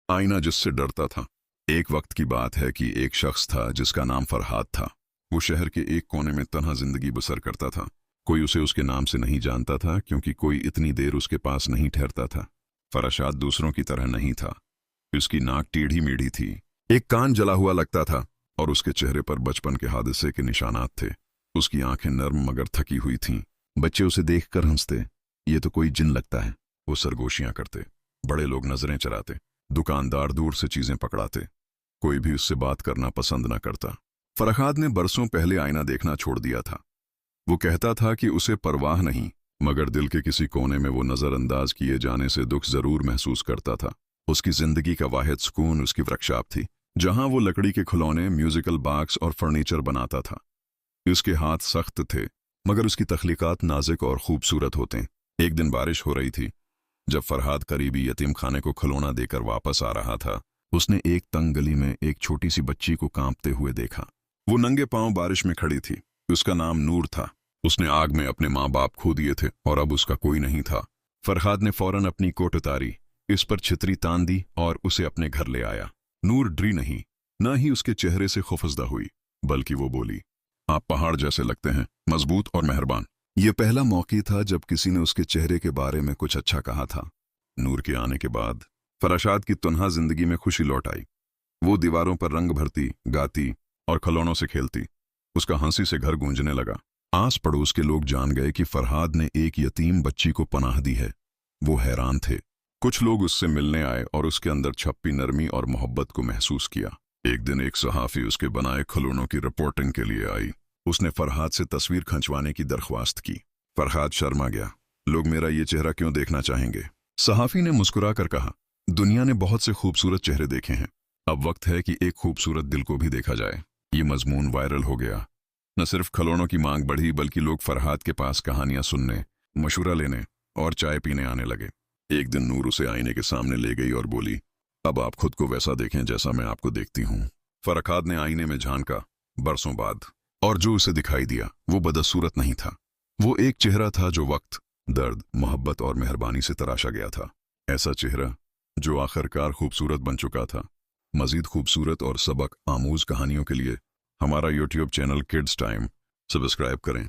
आईना जिससे डरता था। एक वक्त की बात है कि एक शख्स था जिसका नाम फरहाद था। वो शहर के एक कोने में तन्हा जिंदगी बसर करता था। कोई उसे उसके नाम से नहीं जानता था क्योंकि कोई इतनी देर उसके पास नहीं ठहरता था। फरहाद दूसरों की तरह नहीं था। उसकी नाक टेढ़ी मेढ़ी थी, एक कान जला हुआ लगता था और उसके चेहरे पर बचपन के हादसे के निशानात थे। उसकी आंखें नर्म मगर थकी हुई थीं। बच्चे उसे देखकर हंसते, ये तो कोई जिन लगता है। वो सरगोशियां करते, बड़े लोग नजरें चराते, दुकानदार दूर से चीजें पकड़ाते। कोई भी उससे बात करना पसंद न करता। फरहाद ने बरसों पहले आईना देखना छोड़ दिया था। वो कहता था कि उसे परवाह नहीं, मगर दिल के किसी कोने में वो नजरअंदाज किए जाने से दुख जरूर महसूस करता था। उसकी जिंदगी का वाहिद सुकून उसकी वर्कशॉप थी, जहां वो लकड़ी के खिलौने, म्यूजिकल बॉक्स और फर्नीचर बनाता था। उसके हाथ सख्त थे मगर उसकी तख्लीकात नाजुक और खूबसूरत होते। एक दिन बारिश हो रही थी। जब फरहाद करीबी यतीम खाने को खिलौना देकर वापस आ रहा था, उसने एक तंग गली में एक छोटी सी बच्ची को कांपते हुए देखा। वो नंगे पांव बारिश में खड़ी थी। उसका नाम नूर था। उसने आग में अपने माँ बाप खो दिए थे और अब उसका कोई नहीं था। फरहाद ने फौरन अपनी कोट उतारी, इस पर छितरी तान दी और उसे अपने घर ले आया। नूर डरी नहीं, न ही उसके चेहरे से खौफजदा हुई, बल्कि वो बोली, आप पहाड़ जैसे लगते हैं, मजबूत और मेहरबान। ये पहला मौका था जब किसी ने उसके चेहरे के बारे में कुछ अच्छा कहा था। नूर के आने के बाद फरहाद की तन्हा जिंदगी में खुशी लौट आई। वो दीवारों पर रंग भरती, गाती और खिलौनों से खेलती। उसका हंसी से घर गूंजने लगा। आस पड़ोस के लोग जान गए कि फरहाद ने एक यतीम बच्ची को पनाह दी है। वो हैरान थे। कुछ लोग उससे मिलने आए और उसके अंदर छपी नरमी और मोहब्बत को महसूस किया। एक दिन एक सहाफी उसके बनाए खिलौनों की रिपोर्टिंग के लिए आई। उसने फरहाद से तस्वीर खंंचवाने की दरख्वास्त की। फरहाद शर्मा गया। लोग मेरा ये चेहरा क्यों देखना चाहेंगे? सहाफी ने मुस्कुरा कर कहा, दुनिया ने बहुत से खूबसूरत चेहरे देखे हैं, अब वक्त है कि एक खूबसूरत दिल को भी देखा जाए। ये मजमून वायरल हो गया। न सिर्फ खिलौनों की मांग बढ़ी, बल्कि लोग फरहाद के पास कहानियां सुनने, मशवरा लेने और चाय पीने आने लगे। एक दिन नूर उसे आईने के सामने ले गई और बोली, अब आप खुद को वैसा देखें जैसा मैं आपको देखती हूँ। फरहाद ने आईने में झांका बरसों बाद, और जो उसे दिखाई दिया वो बदसूरत नहीं था। वो एक चेहरा था जो वक्त, दर्द, मोहब्बत और मेहरबानी से तराशा गया था। ऐसा चेहरा जो आखिरकार खूबसूरत बन चुका था। मजीद खूबसूरत और सबक आमूज कहानियों के लिए हमारा YouTube channel kids time subscribe करें।